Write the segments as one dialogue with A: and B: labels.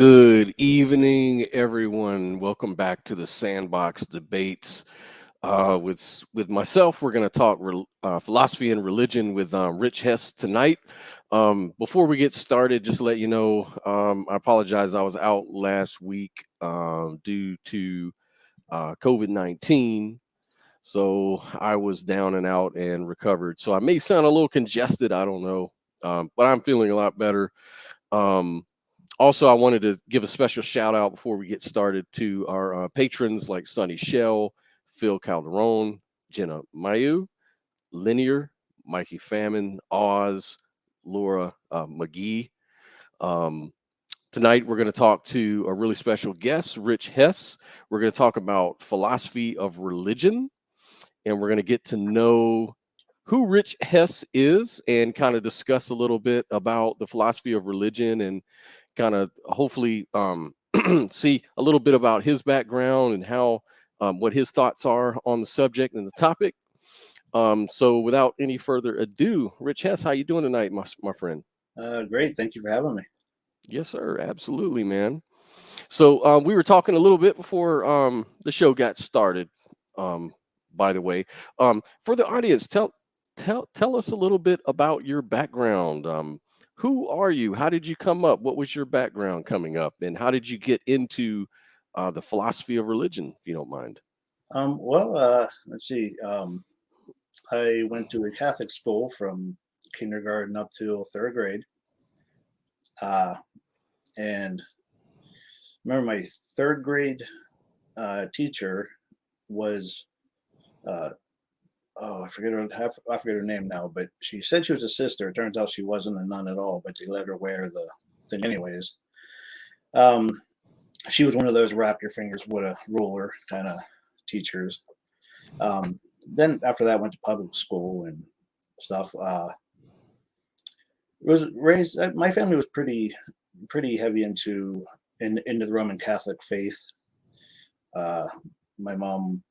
A: Good evening, everyone. Welcome back to the Sandbox Debates. With myself, we're going to talk philosophy and religion with Rich Hess tonight. Before we get started, just to let you know, I apologize. I was out last week due to COVID-19. So I was down and out and recovered. So I may sound a little congested. I don't know. But I'm feeling a lot better. Also, I wanted to give a special shout out before we get started to our patrons like Sonny Shell, Phil Calderone, Jena Miyu, Linear, Mikey Famine, Oz, Laura Magee. Tonight, we're going to talk to a really special guest, Rich Hess. We're going to talk about philosophy of religion, and we're going to get to know who Rich Hess is and kind of discuss a little bit about the philosophy of religion and kind of hopefully see a little bit about his background and how what his thoughts are on the subject and the topic. So without any further ado, Rich Hess, how you doing tonight, my friend?
B: Great. Thank you for having me.
A: Yes, sir. Absolutely, man. So we were talking a little bit before the show got started. By the way, for the audience, tell us a little bit about your background. Who are you? How did you come up? What was your background coming up? And how did you get into the philosophy of religion, if you don't mind?
B: Let's see. I went to a Catholic school from kindergarten up to third grade. And remember my third grade teacher was, I forget her name now, but she said she was a sister. It turns out she wasn't a nun at all, but they let her wear the thing anyways. She was one of those wrap your fingers with a ruler kind of teachers. Then after that, I went to public school and stuff. Was raised. My family was pretty heavy into the Roman Catholic faith. My mom,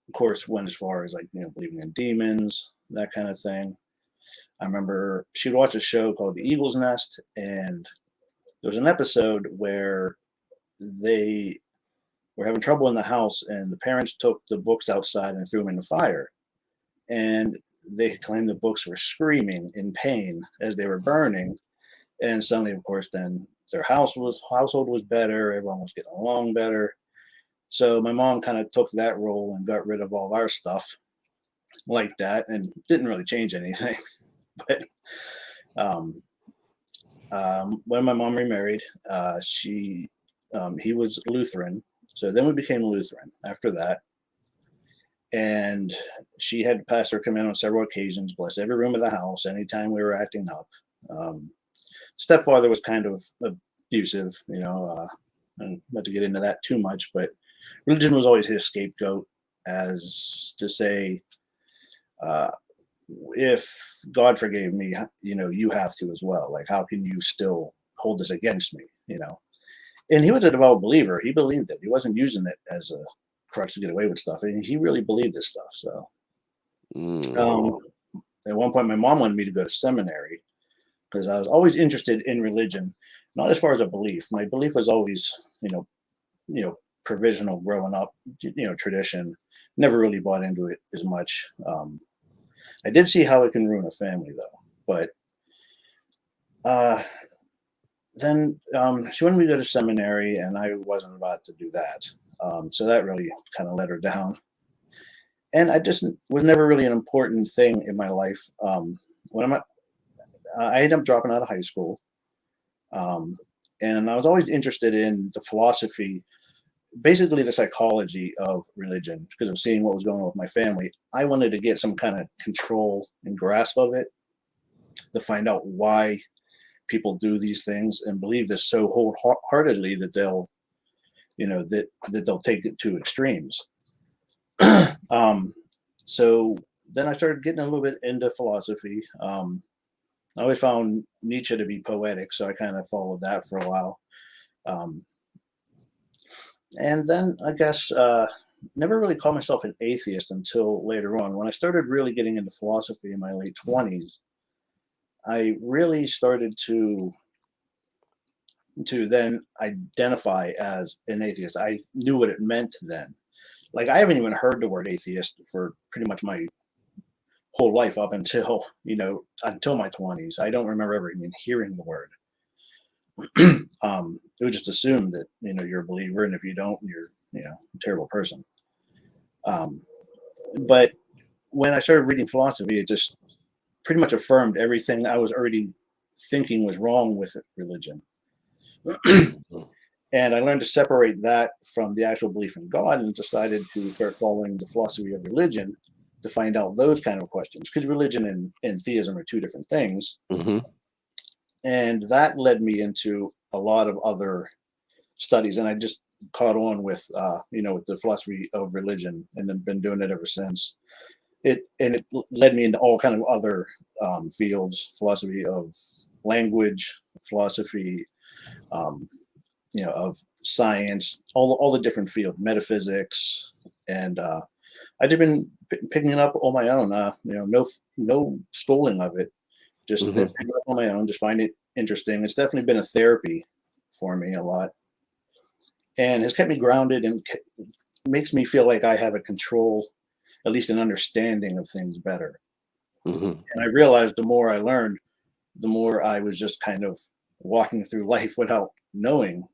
B: of course, went as far as believing in demons, that kind of thing. I remember she'd watch a show called The Eagle's Nest, and there was an episode where they were having trouble in the house, and the parents took the books outside and threw them in the fire. And they claimed the books were screaming in pain as they were burning. And suddenly, of course, then their household was better. Everyone was getting along better. So my mom kind of took that role and got rid of all of our stuff like that, and didn't really change anything. But when my mom remarried, he was Lutheran. So then we became Lutheran after that. And she had the pastor come in on several occasions, bless every room of the house anytime we were acting up. Stepfather was kind of abusive, and not to get into that too much, but religion was always his scapegoat, as to say, if God forgave me, you have to as well. Like, how can you still hold this against me, And he was a devout believer. He believed it. He wasn't using it as a crutch to get away with stuff. I mean, he really believed this stuff. So at one point, my mom wanted me to go to seminary because I was always interested in religion, not as far as a belief. My belief was always, provisional growing up, tradition. Never really bought into it as much. I did see how it can ruin a family, though. But then she wanted me to go to seminary, and I wasn't about to do that. So that really kind of let her down. And I just was never really an important thing in my life. I ended up dropping out of high school. And I was always interested in the philosophy, basically the psychology of religion, because of seeing what was going on with my family. I wanted to get some kind of control and grasp of it to find out why people do these things and believe this so wholeheartedly that they'll they'll take it to extremes. So then I started getting a little bit into philosophy. I always found Nietzsche to be poetic, so I kind of followed that for a while. And then I guess never really called myself an atheist until later on. When I started really getting into philosophy in my late 20s, I really started to to then identify as an atheist. I knew what it meant then. Like, I haven't even heard the word atheist for pretty much my whole life up until, until my 20s. I don't remember ever even hearing the word. It was just assumed that, you're a believer, and if you don't, you're, a terrible person. But when I started reading philosophy, it just pretty much affirmed everything I was already thinking was wrong with religion. And I learned to separate that from the actual belief in God, and decided to start following the philosophy of religion to find out those kind of questions. Because religion and theism are two different things.
A: Mm-hmm.
B: And that led me into a lot of other studies. And I just caught on with, with the philosophy of religion, and then been doing it ever since. It led me into all kind of other fields: philosophy of language, philosophy, of science, all the different fields, metaphysics, and I've just been picking it up on my own. No schooling of it, just been picking it up on my own. Just find it interesting. It's definitely been a therapy for me a lot, and has kept me grounded and makes me feel like I have a control, at least an understanding of things better. And I realized the more I learned, the more I was just kind of walking through life without knowing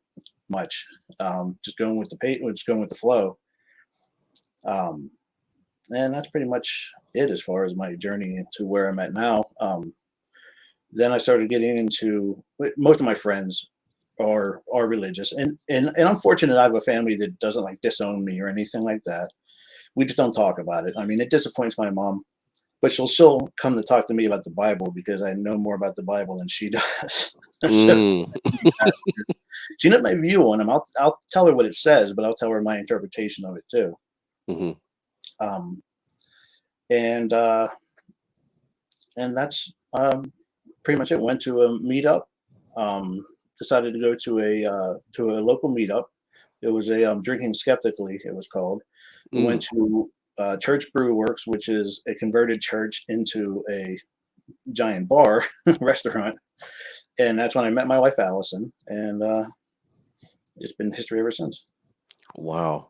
B: much, just going with the flow. And that's pretty much it as far as my journey to where I'm at now. Then I started getting into, most of my friends are religious, and I'm fortunate I have a family that doesn't like disown me or anything like that. We just don't talk about it. I mean, it disappoints my mom, but she'll still come to talk to me about the Bible because I know more about the Bible than she does. So, she knows my view on them. I'll tell her what it says, but I'll tell her my interpretation of it too. And that's pretty much it. Went to a meetup. Decided to go to a local meetup. It was a drinking skeptically, it was called. We went to Church Brew Works, which is a converted church into a giant bar restaurant, and that's when I met my wife Allison, and it's been history ever since.
A: Wow.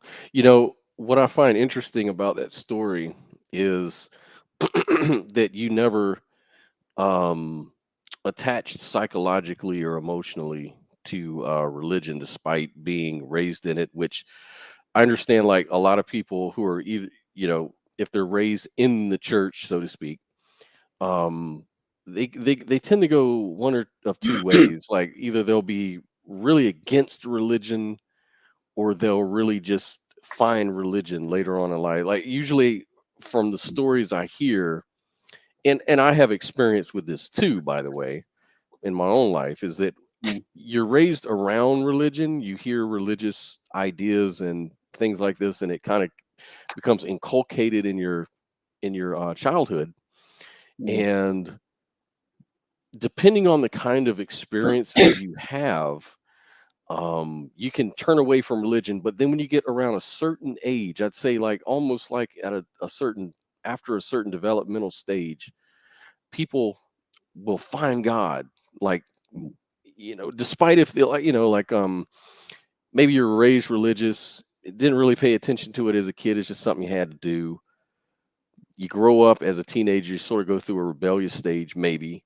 A: What I find interesting about that story is that you never attached psychologically or emotionally to religion despite being raised in it, which I understand, like a lot of people who are either, if they're raised in the church, so to speak, they tend to go one or of two ways. Like either they'll be really against religion, or they'll really just find religion later on in life. Like usually from the stories I hear, and I have experience with this too, by the way, in my own life, is that you're raised around religion, you hear religious ideas and things like this, and it kind of becomes inculcated in your childhood. And depending on the kind of experiences you have, you can turn away from religion. But then when you get around a certain age, I'd say like almost like at a certain, after a certain developmental stage, people will find God. Like, despite if they like, maybe you're raised religious, didn't really pay attention to it as a kid, it's just something you had to do. You grow up as a teenager, you sort of go through a rebellious stage, maybe,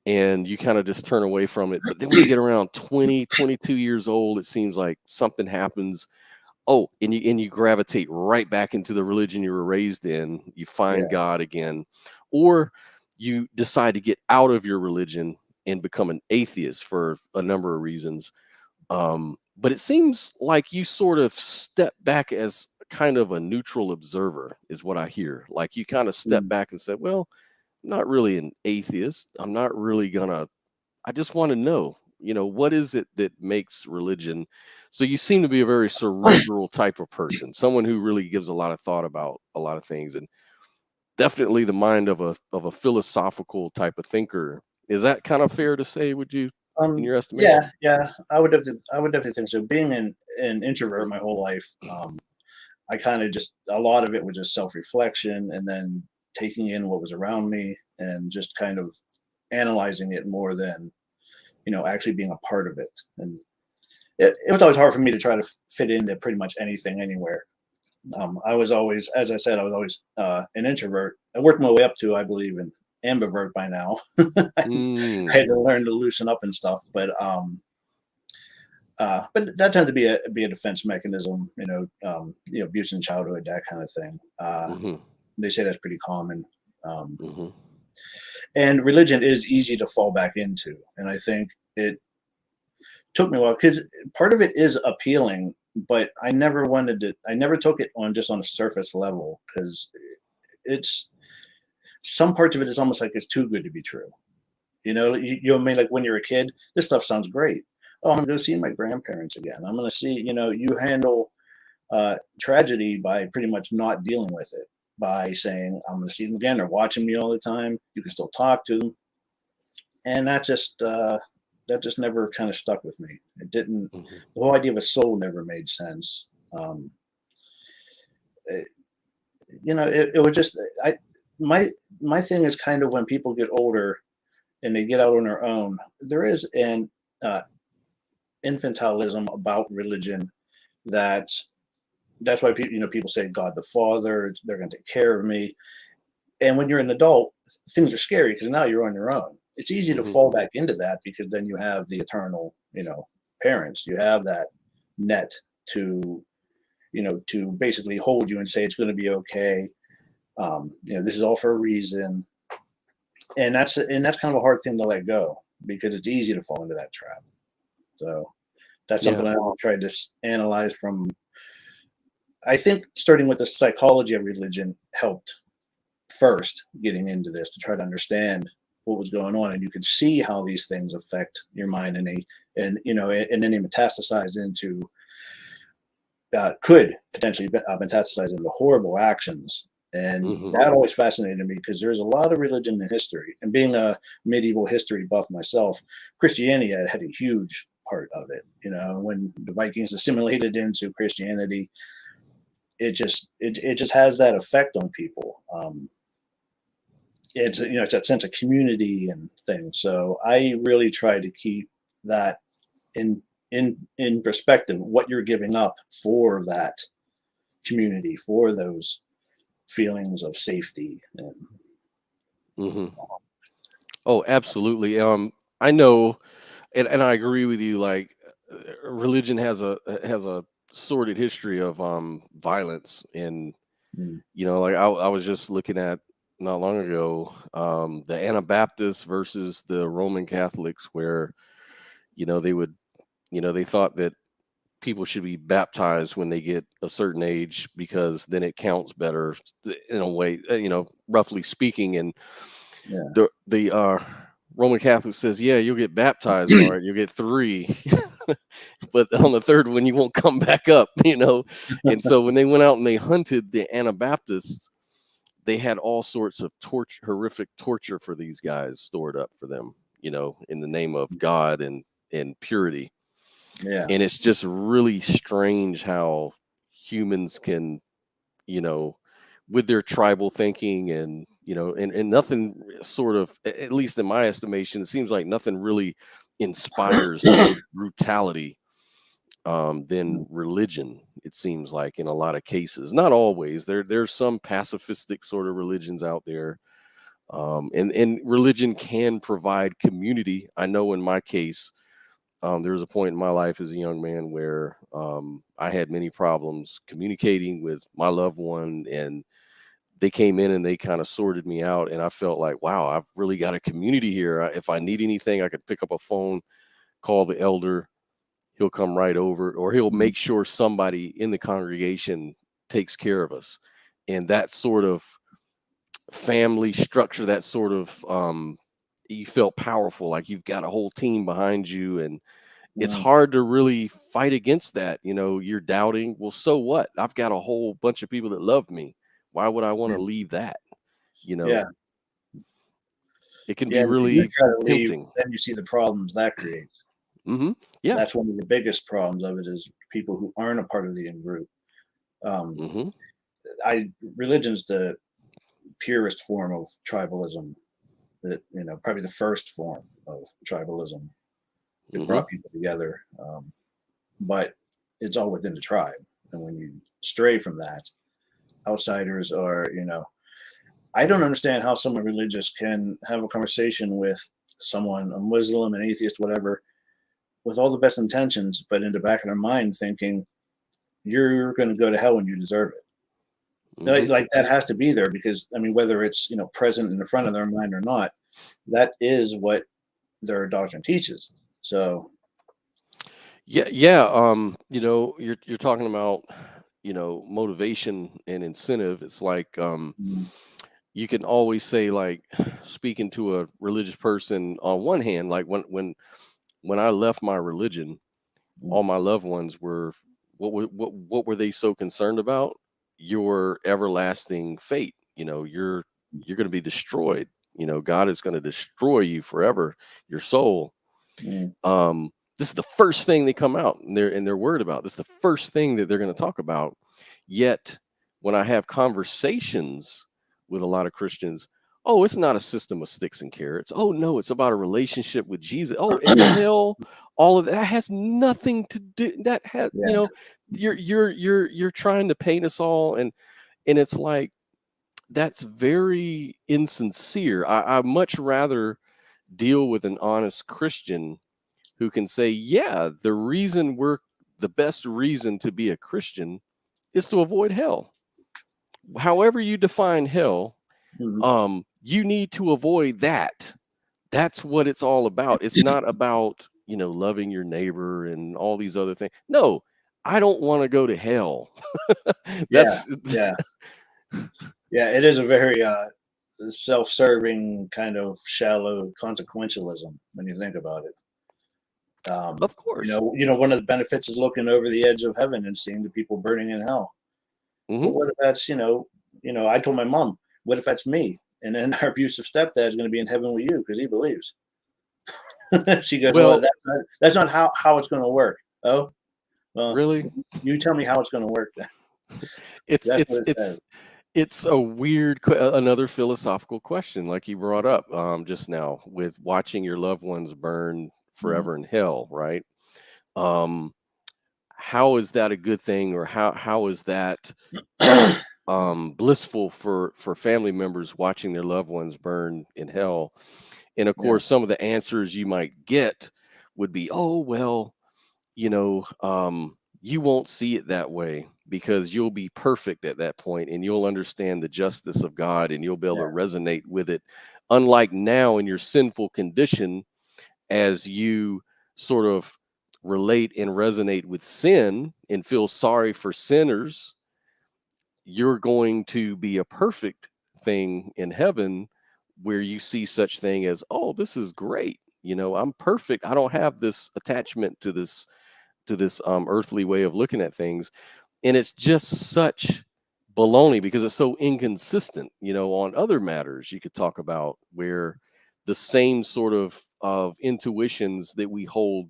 A: and you kind of just turn away from it. But then when you get around 20, 22 years old, it seems like something happens. Oh, and you gravitate right back into the religion you were raised in. You find God again, or you decide to get out of your religion and become an atheist for a number of reasons. But it seems like you sort of step back as kind of a neutral observer, is what I hear. Like you kind of step back and say, well, I'm not really an atheist. I'm not really I just want to know, what is it that makes religion? So you seem to be a very cerebral type of person, someone who really gives a lot of thought about a lot of things, and definitely the mind of a philosophical type of thinker. Is that kind of fair to say, would you, in your estimation?
B: Yeah, I would definitely think so. Being an introvert my whole life, I kind of just, a lot of it was just self-reflection, and then taking in what was around me and just kind of analyzing it more than actually being a part of it. And it was always hard for me to try to fit into pretty much anything anywhere. I was always, as I said, I was always an introvert. I worked my way up to, I believe, an ambivert by now. I had to learn to loosen up and stuff, but that tends to be a defense mechanism, abuse in childhood, that kind of thing. They say that's pretty common. And religion is easy to fall back into, and I think it took me a while because part of it is appealing, but I never took it on just on a surface level because it's some parts of it is almost like it's too good to be true. You know what I mean? Like when you're a kid, this stuff sounds great. Oh, I'm going to go see my grandparents again. I'm going to see, you handle tragedy by pretty much not dealing with it, by saying, I'm going to see them again. They're watching me all the time. You can still talk to them. And that just never kind of stuck with me. It didn't, the whole idea of a soul never made sense. It was just, my thing is kind of when people get older and they get out on their own, there is an infantilism about religion that's why people say God the Father, they're going to take care of me. And when you're an adult, things are scary because now you're on your own. It's easy to fall back into that because then you have the eternal, parents. You have that net to basically hold you and say it's going to be okay. This is all for a reason. And that's kind of a hard thing to let go because it's easy to fall into that trap. So that's something I tried to analyze from. I think starting with the psychology of religion helped first getting into this to try to understand what was going on, and you could see how these things affect your mind, and then they metastasize into could potentially metastasize into horrible actions. And that always fascinated me because there's a lot of religion in history, and being a medieval history buff myself, Christianity had a huge part of it. When the Vikings assimilated into Christianity, it just has that effect on people. It's it's that sense of community and things. So I really try to keep that in perspective, what you're giving up for that community, for those feelings of safety.
A: Oh, absolutely. I know, and I agree with you. Like, religion has a sordid history of violence, and like I was just looking at not long ago the Anabaptists versus the Roman Catholics, where they would they thought that people should be baptized when they get a certain age because then it counts better in a way, roughly speaking. And the Roman Catholic says, yeah, you'll get baptized, all right, you'll get 3, but on the 3rd one you won't come back up, And so when they went out and they hunted the Anabaptists, they had all sorts of horrific torture for these guys stored up for them, in the name of God and purity. And it's just really strange how humans can, with their tribal thinking and, and nothing sort of, at least in my estimation, it seems like nothing really inspires more brutality than religion. It seems like in a lot of cases, not always. There's some pacifistic sort of religions out there. And religion can provide community. I know in my case, there was a point in my life as a young man where I had many problems communicating with my loved one, and they came in and they kind of sorted me out. And I felt like, wow, I've really got a community here. If I need anything, I could pick up a phone, call the elder. He'll come right over, or he'll make sure somebody in the congregation takes care of us. And that sort of family structure, that sort of, you felt powerful, like you've got a whole team behind you. And it's hard to really fight against that. You're doubting. Well, so what? I've got a whole bunch of people that love me. Why would I want to leave that? It can be really
B: try to leave,
A: tempting.
B: then you see the problems that creates.
A: Yeah,
B: that's one of the biggest problems of it is people who aren't a part of the in-group. Religion's the purest form of tribalism, that probably the first form of tribalism. It brought people together. But it's all within the tribe. And when you stray from that, outsiders are, I don't understand how someone religious can have a conversation with someone, a Muslim, an atheist, whatever, with all the best intentions, but in the back of their mind thinking you're going to go to hell when you deserve it. Like that has to be there because, whether it's, present in the front of their mind or not, that is what their doctrine teaches. So
A: Yeah. You're talking about, motivation and incentive. It's like you can always say, like, speaking to a religious person on one hand, like when I left my religion, all my loved ones were what were they so concerned about? Your everlasting fate. You're going to be destroyed. God is going to destroy you forever, your soul. This is the first thing they come out and they're worried about. This is the first thing that they're going to talk about. Yet when I have conversations with a lot of Christians, oh, it's not a system of sticks and carrots. Oh no, it's about a relationship with Jesus. Oh, and hell, all of that has nothing to do. That has, you're trying to paint us all, and it's like that's very insincere. I much rather deal with an honest Christian who can say, yeah, the best reason to be a Christian is to avoid hell. However you define hell, you need to avoid that. That's what it's all about. It's not about, loving your neighbor and all these other things. No, I don't want to go to hell.
B: Yeah. It is a very self-serving kind of shallow consequentialism when you think about it.
A: Of course.
B: One of the benefits is looking over the edge of heaven and seeing the people burning in hell. But what if that's, I told my mom, what if that's me? And then our abusive stepdad is going to be in heaven with you because he believes. She goes, well, that's not how it's going to work. Oh, well,
A: really?
B: You tell me how it's going to work then.
A: It's a weird, another philosophical question, like you brought up just now, with watching your loved ones burn forever in hell, right? How is that a good thing, or how is that blissful for family members watching their loved ones burn in hell? And of course, some of the answers you might get would be, oh well, you won't see it that way because you'll be perfect at that point and you'll understand the justice of God and you'll be able to resonate with it. Unlike now in your sinful condition, as you sort of relate and resonate with sin and feel sorry for sinners, you're going to be a perfect thing in heaven where you see such thing as, oh, this is great. I'm perfect. I don't have this attachment to this earthly way of looking at things. And it's just such baloney because it's so inconsistent. On other matters you could talk about where the same sort of intuitions that we hold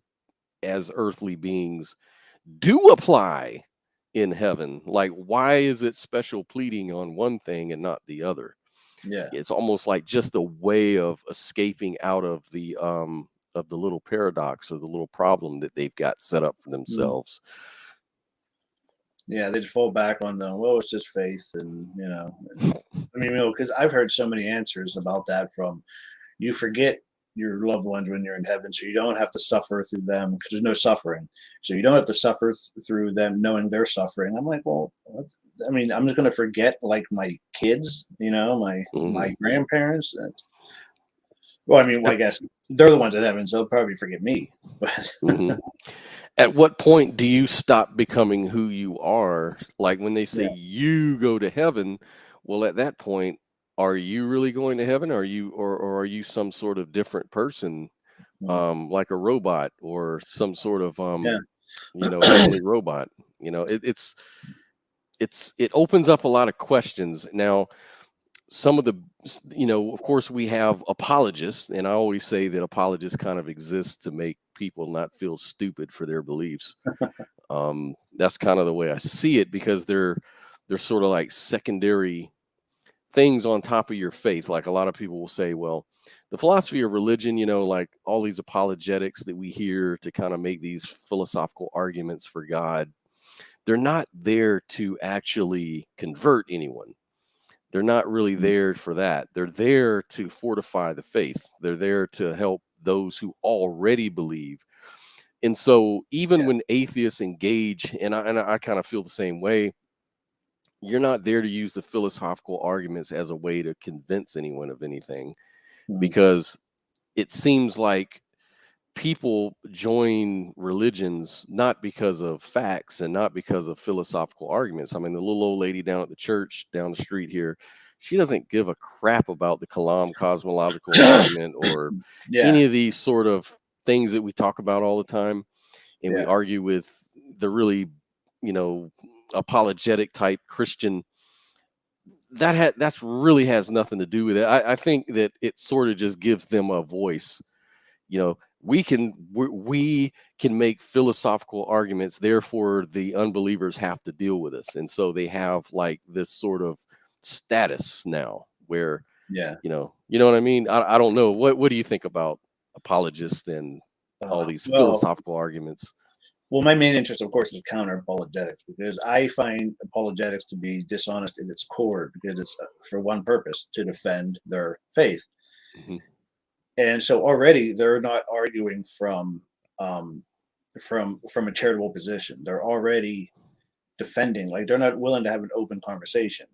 A: as earthly beings do apply in heaven. Like, why is it special pleading on one thing and not the other? It's almost like just a way of escaping out of the little paradox or the little problem that they've got set up for themselves.
B: They just fall back on it's just faith. And, because I've heard so many answers about that from, you forget your loved ones when you're in heaven, so you don't have to suffer through them because there's no suffering. So you don't have to suffer through them knowing they're suffering. I'm like, well, I'm just going to forget like my kids, my grandparents. I guess they're the ones in heaven, so they'll probably forget me.
A: At what point do you stop becoming who you are? Like when they say you go to heaven, well, at that point, are you really going to heaven? Are you, or are you some sort of different person, like a robot or some sort of, heavenly robot? It opens up a lot of questions. Now, some of the, of course, we have apologists, and I always say that apologists kind of exist to make people not feel stupid for their beliefs. That's kind of the way I see it, because they're sort of like secondary things on top of your faith. Like a lot of people will say, well, the philosophy of religion, like all these apologetics that we hear to kind of make these philosophical arguments for God, they're not there to actually convert anyone. They're not really there for that. They're there to fortify the faith. They're there to help those who already believe. And so even
B: Yeah.
A: when atheists engage, and I kind of feel the same way, you're not there to use the philosophical arguments as a way to convince anyone of anything,
B: Mhm.
A: because it seems like people join religions not because of facts and not because of philosophical arguments. I mean, the little old lady down at the church down the street here, she doesn't give a crap about the Kalam cosmological argument or
B: Yeah.
A: any of these sort of things that we talk about all the time. And we
B: Yeah.
A: argue with the really, apologetic type Christian. That's really has nothing to do with it. I think that it sort of just gives them a voice. We can make philosophical arguments, therefore the unbelievers have to deal with us, and so they have like this sort of status now where
B: Yeah.
A: you know what I mean. I don't know, what do you think about apologists and all these
B: Well,
A: philosophical arguments?
B: my main interest, of course, is counter apologetics, because I find apologetics to be dishonest in its core, because it's for one purpose, to defend their faith.
A: Hmm.
B: And so already they're not arguing um, from a charitable position. They're already defending, like they're not willing to have an open conversation.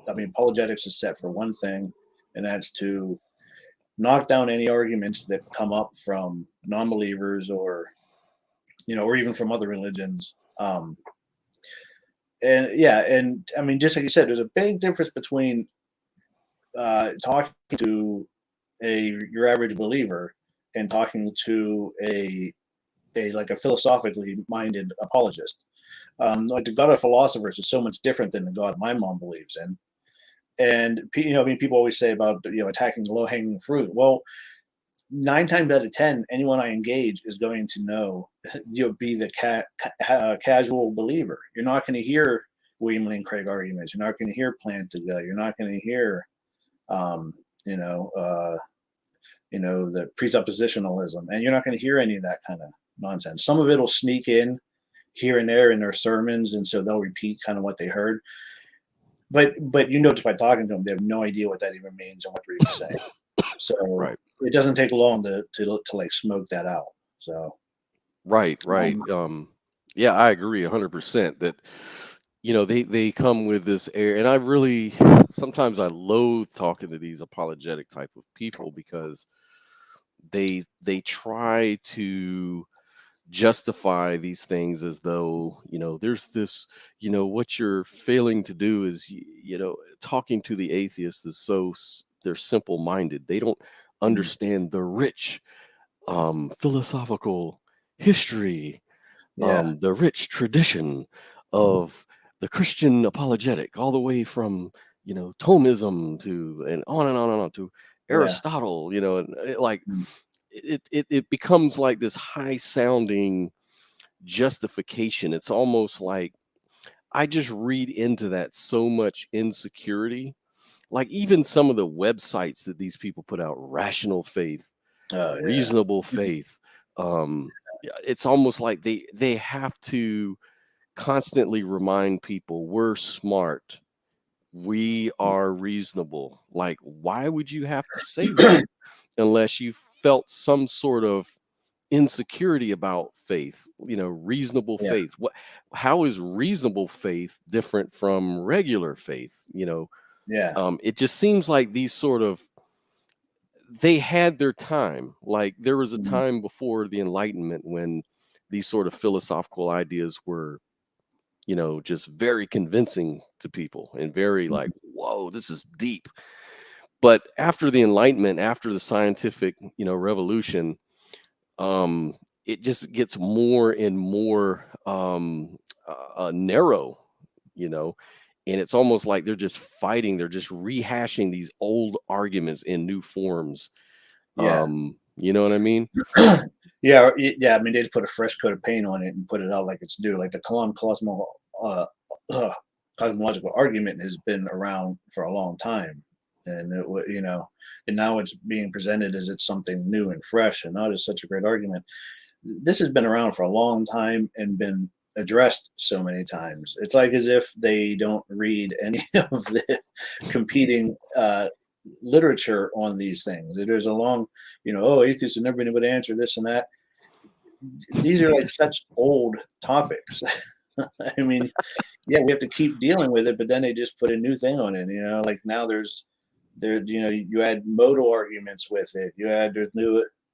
B: Apologetics is set for one thing, and that's to knock down any arguments that come up from non-believers, or even from other religions. And yeah, and I mean, just like you said, there's a big difference between talking to your average believer and talking to a philosophically minded apologist. Like the God of philosophers is so much different than the God my mom believes in. And people always say about attacking low hanging fruit. Well, 9 times out of 10, anyone I engage is going to know, be the casual believer. You're not going to hear William Lane Craig arguments. You're not going to hear Plantinga. You're not going to hear, um, you know, uh, the presuppositionalism, and you're not going to hear any of that kind of nonsense. Some of it will sneak in here and there in their sermons, and so they'll repeat kind of what they heard. But just by talking to them, they have no idea what that even means and what they're even saying. So
A: Right.
B: it doesn't take long to like smoke that out. So
A: Right. Yeah, I agree 100% that they come with this air, and I really sometimes I loathe talking to these apologetic type of people because they try to justify these things as though there's this, what you're failing to do is talking to the atheists is they're simple minded. They don't understand the rich philosophical history,
B: yeah,
A: the rich tradition of the Christian apologetic, all the way from Thomism to and on and on and on to
B: yeah,
A: Aristotle. And it becomes like this high sounding justification. It's almost like I just read into that so much insecurity. Like even some of the websites that these people put out, rational faith,
B: yeah,
A: reasonable faith. It's almost like they have to constantly remind people we're smart, we are reasonable. Like, why would you have to say that unless you felt some sort of insecurity about faith? Reasonable
B: yeah,
A: faith. How is reasonable faith different from regular faith?
B: yeah,
A: It just seems like these sort of they had their time. Like there was a
B: mhm,
A: time before the Enlightenment when these sort of philosophical ideas were, just very convincing to people and very like,
B: mhm,
A: whoa, this is deep. But after the Enlightenment, after the scientific, revolution, it just gets more and more narrow, you know, and it's almost like they're just fighting, they're just rehashing these old arguments in new forms.
B: yeah.
A: You know what I mean?
B: Yeah. I mean, they just put a fresh coat of paint on it and put it out like it's new. Like the uh, uh, cosmological argument has been around for a long time. and and now it's being presented as it's something new and fresh, and not as such a great argument. This has been around for a long time and been addressed so many times. It's like as if they don't read any of the competing literature on these things. There's a long, atheists have never been able to answer this and that. These are like such old topics. I mean, yeah, we have to keep dealing with it, but then they just put a new thing on it. Like now you add modal arguments with it.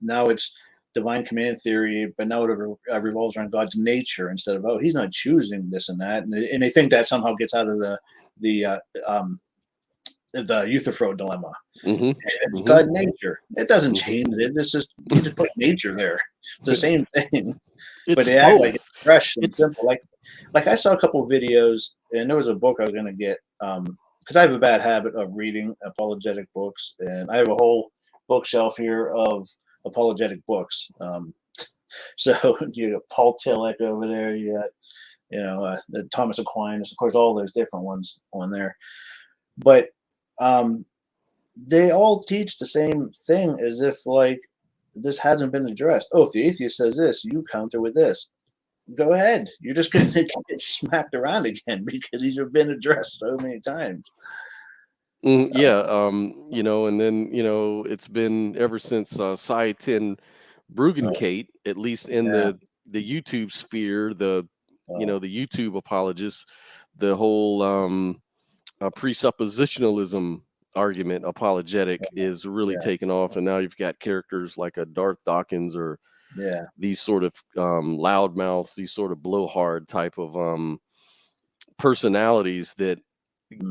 B: Now it's divine command theory, but now it revolves around God's nature instead of, he's not choosing this and that. And they think that somehow gets out of the Euthyphro dilemma.
A: Mm-hmm.
B: It's God nature. It doesn't change it. It's just, you just put nature there. It's the same thing. But they act like it's fresh and simple. Like I saw a couple of videos, and there was a book I was going to get, because I have a bad habit of reading apologetic books, and I have a whole bookshelf here of apologetic books. So you got Paul Tillich over there, you got the Thomas Aquinas, of course, all those different ones on there. But they all teach the same thing, as if like this hasn't been addressed. If the atheist says this, you counter with this. Go ahead. You're just going to get smacked around again because these have been addressed so many times.
A: Yeah, and then it's been ever since Sciatin Bruggencate, at least in the YouTube sphere, the YouTube apologists, the whole presuppositionalism argument apologetic is really taken off, and now you've got characters like a Darth Dawkins or these sort of loudmouths, these sort of blowhard type of personalities that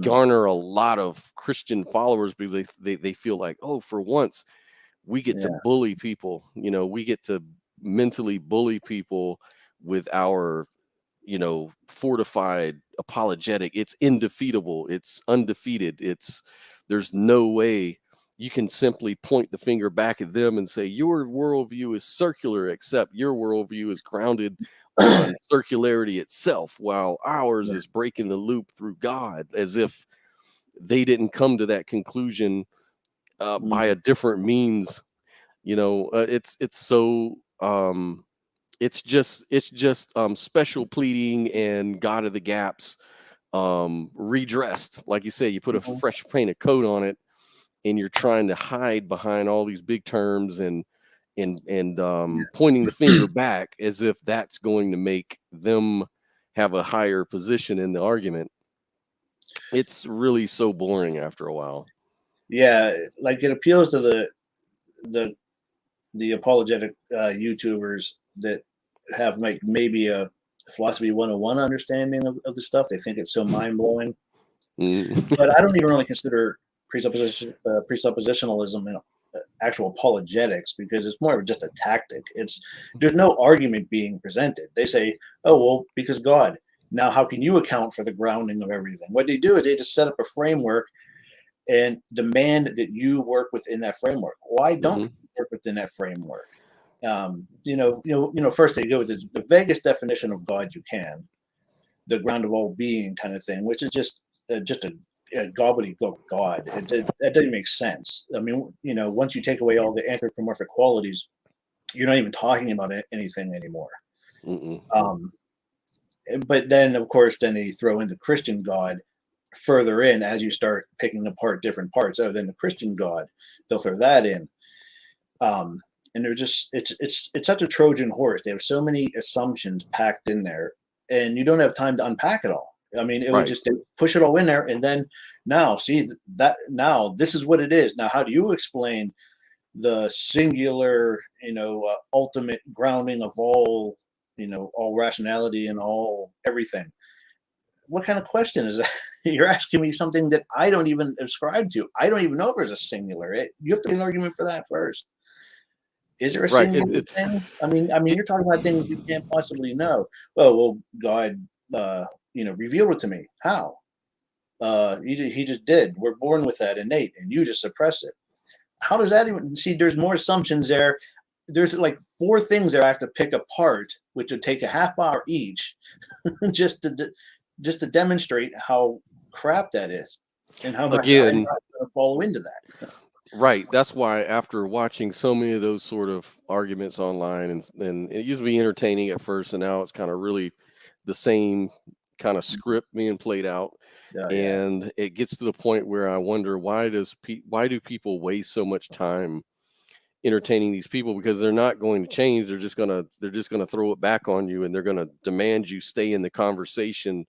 A: garner a lot of Christian followers because they feel like, for once we get to bully people, we get to mentally bully people with our fortified apologetic. It's indefeatable, it's undefeated, there's no way you can simply point the finger back at them and say your worldview is circular, except your worldview is grounded on circularity itself, while ours is breaking the loop through God, as if they didn't come to that conclusion by a different means. It's just special pleading and God of the gaps redressed. Like you say, you put a fresh paint of coat on it, and you're trying to hide behind all these big terms and pointing the finger back as if that's going to make them have a higher position in the argument. It's really so boring after a while.
B: Yeah, like it appeals to the apologetic YouTubers that have maybe a philosophy 101 understanding of the stuff. They think it's so mind-blowing. But I don't even really consider presuppositionalism actual apologetics, because it's more of just a tactic. There's no argument being presented. They say, because God. Now, how can you account for the grounding of everything? What they do is they just set up a framework and demand that you work within that framework. Why don't you work within that framework? First they go with the vaguest definition of God you can, the ground of all being kind of thing, which is just a gobbledygook God. That doesn't make sense. I mean, once you take away all the anthropomorphic qualities, you're not even talking about anything anymore. But then, of course, they throw in the Christian God further in as you start picking apart different parts. Then the Christian God, they'll throw that in. And they're it's such a Trojan horse. They have so many assumptions packed in there, and you don't have time to unpack it all. I mean, it would just push it all in there, and then now this is what it is. Now, how do you explain the singular, ultimate grounding of all, all rationality and all everything? What kind of question is that? You're asking me something that I don't even ascribe to. I don't even know if there's a singular. You have to make an argument for that first. Is there a singular thing? I mean, you're talking about things you can't possibly know. Well, God, revealed it to me. How? He just did. We're born with that innate, and you just suppress it. How does that even? See, there's more assumptions there. There's like 4 things that I have to pick apart, which would take a half hour each, just to demonstrate how crap that is, and how much I'm not going to follow into that.
A: Right. That's why after watching so many of those sort of arguments online, and it used to be entertaining at first, and now it's kind of really the same kind of script being played out.
B: Yeah.
A: And it gets to the point where I wonder, why do people waste so much time entertaining these people? Because they're not going to change. They're just gonna throw it back on you, and they're gonna demand you stay in the conversation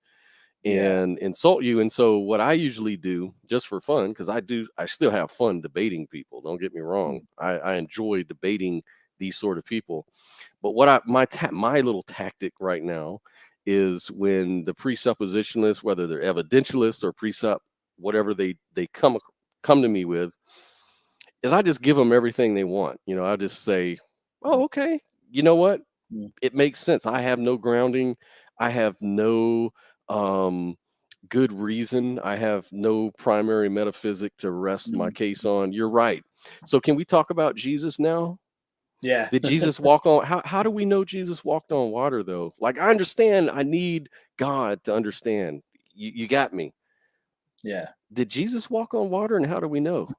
A: and insult you. And so what I usually do, just for fun, because I still have fun debating people, don't get me wrong, I enjoy debating these sort of people, but my little tactic right now is, when the presuppositionalists, whether they're evidentialists or precept, whatever they come to me with, is I just give them everything they want. I just say, oh, okay, you know what, it makes sense. I have no grounding. I have no good reason. I have no primary metaphysic to rest my case on. You're right. So can we talk about Jesus now?
B: Yeah.
A: Did Jesus walk on? How do we know Jesus walked on water, though? Like, I understand I need God to understand. You got me.
B: Yeah.
A: Did Jesus walk on water, and how do we know?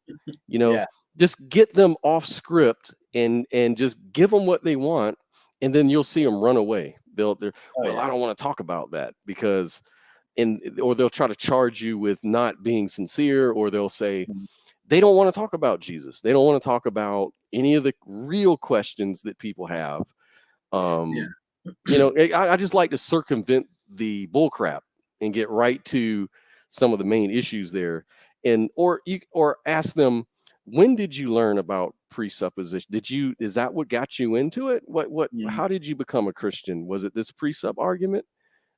B: Yeah.
A: Just get them off script and just give them what they want, and then you'll see them run away. I don't want to talk about that because, or they'll try to charge you with not being sincere, or they'll say they don't want to talk about Jesus. They don't want to talk about any of the real questions that people have. I just like to circumvent the bull crap and get right to some of the main issues there. Or ask them, when did you learn about presupposition? Is that what got you into it? How did you become a Christian? Was it this presup argument?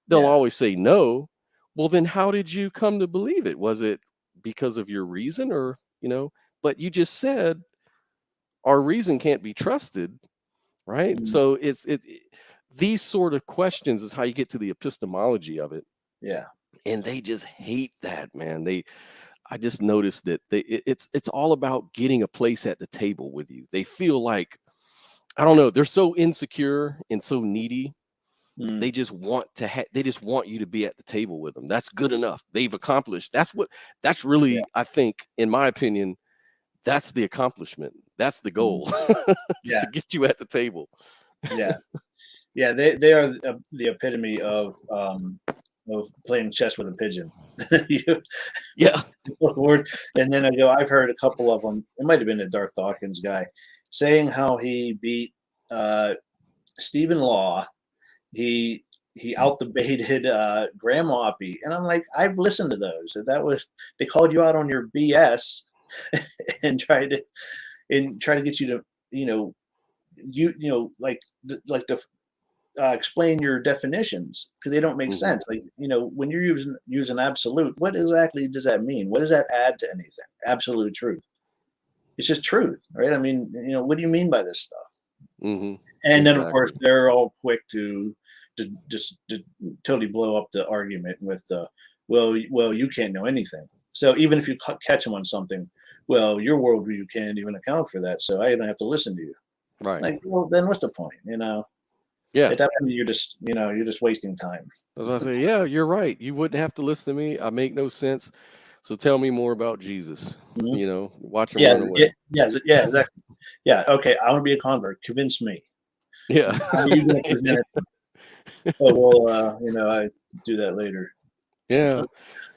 A: They'll always say no. Well, then how did you come to believe it? Was it because of your reason, or, but you just said our reason can't be trusted, right? So these sort of questions is how you get to the epistemology of it.
B: Yeah.
A: And they just hate that, man. I just noticed that it's all about getting a place at the table with you. They feel like, I don't know, they're so insecure and so needy. They just want you to be at the table with them. That's good enough. They've accomplished. That's really, I think, in my opinion, that's the accomplishment. That's the goal. To get you at the table.
B: Yeah. They are the epitome of playing chess with a pigeon. And then I've heard a couple of them. It might have been a Darth Dawkins guy saying how he beat Stephen Law. He out debated Graham Oppie, and I'm like, I've listened to those. They called you out on your BS and try to get you to explain your definitions, because they don't make sense. Like, when you're using absolute, what exactly does that mean? What does that add to anything? Absolute truth. It's just truth, right? I mean, what do you mean by this stuff? And then, of course, they're all quick to just totally blow up the argument with well, you can't know anything. So even if you catch them on something, well, your worldview can't even account for that, so I don't have to listen to you.
A: Right.
B: Like, well, then what's the point?
A: Yeah.
B: At that point, you're just wasting time.
A: As I say, yeah, you're right. You wouldn't have to listen to me. I make no sense. So tell me more about Jesus. Watch him run away.
B: Yeah, exactly. Yeah, okay, I want to be a convert. Convince me.
A: Yeah.
B: How are you going to present it? Oh, well, I do that later.
A: Yeah.
B: So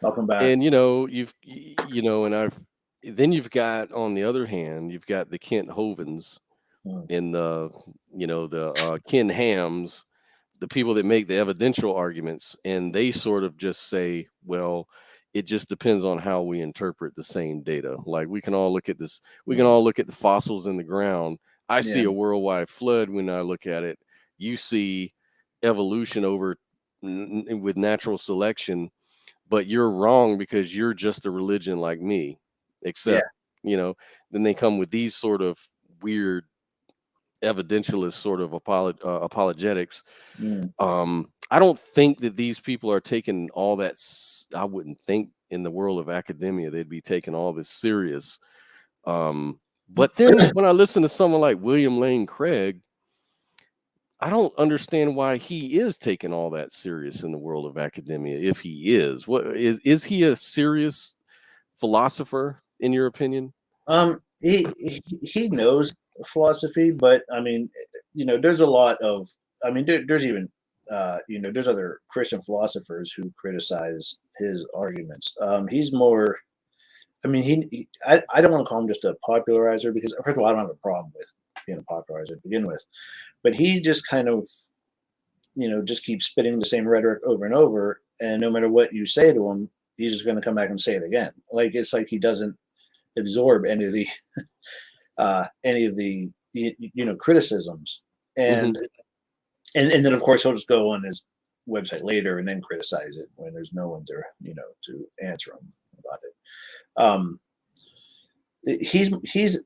B: I'll come back.
A: And then you've got, on the other hand, you've got the Kent Hovens and the Ken Hams, the people that make the evidential arguments, and they sort of just say, well, it just depends on how we interpret the same data. Like, we can all look at this, we can all look at the fossils in the ground. I see a worldwide flood when I look at it. You see evolution with natural selection, but you're wrong because you're just a religion like me. Except, then they come with these sort of weird evidentialist sort of apologetics. I don't think that these people are taking all that. I wouldn't think in the world of academia they'd be taking all this serious. But then when I listen to someone like William Lane Craig, I don't understand why he is taking all that serious in the world of academia. If he is, what is he a serious philosopher? in your opinion?
B: He knows philosophy, but I mean, there's a lot of, I mean, there's even, there's other Christian philosophers who criticize his arguments. He's more, I mean, I don't want to call him just a popularizer because, first of all, I don't have a problem with being a popularizer to begin with, but he just kind of, just keeps spitting the same rhetoric over and over, and no matter what you say to him, he's just going to come back and say it again. Like, it's like he doesn't absorb any of the criticisms, and and then of course he'll just go on his website later and then criticize it when there's no one there to answer him about it. He's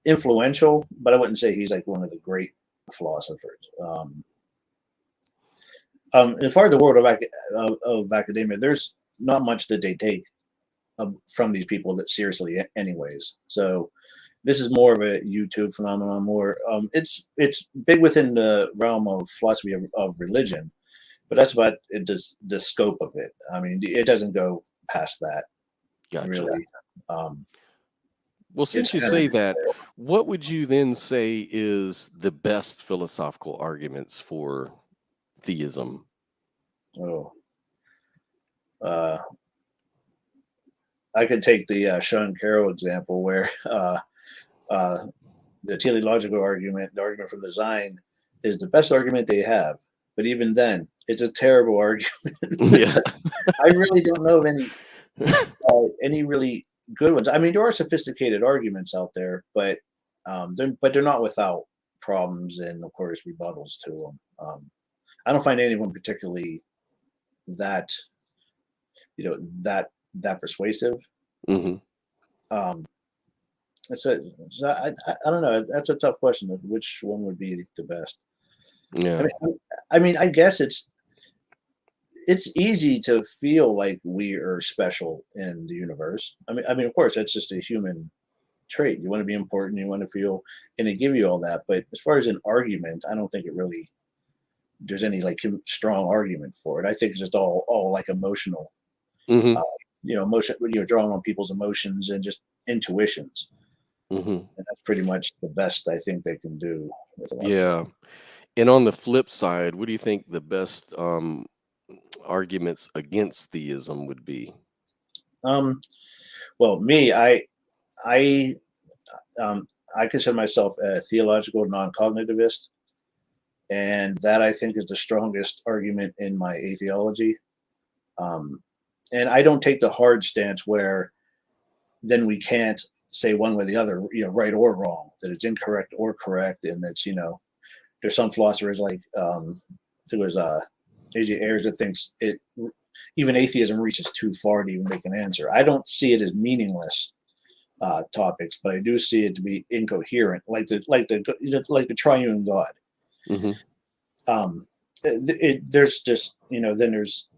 B: influential, but I wouldn't say he's like one of the great philosophers. As far as the world of academia, there's not much that they take from these people that seriously anyways. So this is more of a YouTube phenomenon. More it's big within the realm of philosophy of religion, but that's about it, the scope of it. I mean, it doesn't go past that.
A: Gotcha.
B: Really.
A: Well, since you say that, what would you then say is the best philosophical arguments for theism?
B: I could take the Sean Carroll example where the teleological argument, the argument from design, is the best argument they have. But even then, it's a terrible argument.
A: Yeah.
B: I really don't know of any really good ones. I mean, there are sophisticated arguments out there, but they're not without problems and, of course, rebuttals to them. I don't find any of them particularly that persuasive.
A: Mm-hmm.
B: I don't know. That's a tough question. Which one would be the best?
A: Yeah.
B: I mean, I guess it's easy to feel like we are special in the universe. I mean, of course, that's just a human trait. You want to be important. You want to feel, and they give you all that. But as far as an argument, I don't think there's any like strong argument for it. I think it's just all like emotional.
A: Mm-hmm.
B: Emotion. Drawing on people's emotions and just intuitions.
A: Mm-hmm.
B: And that's pretty much the best I think they can do.
A: Yeah. And on the flip side, what do you think the best arguments against theism would be?
B: Well, me, I consider myself a theological non-cognitivist, and that I think is the strongest argument in my atheology. And I don't take the hard stance where then we can't say one way or the other, right or wrong, that it's incorrect or correct, and that's there's some philosophers like there was A.J. Ayers that thinks even atheism reaches too far to even make an answer. I don't see it as meaningless topics, but I do see it to be incoherent, like the triune God.
A: Mm-hmm.
B: There's just then there's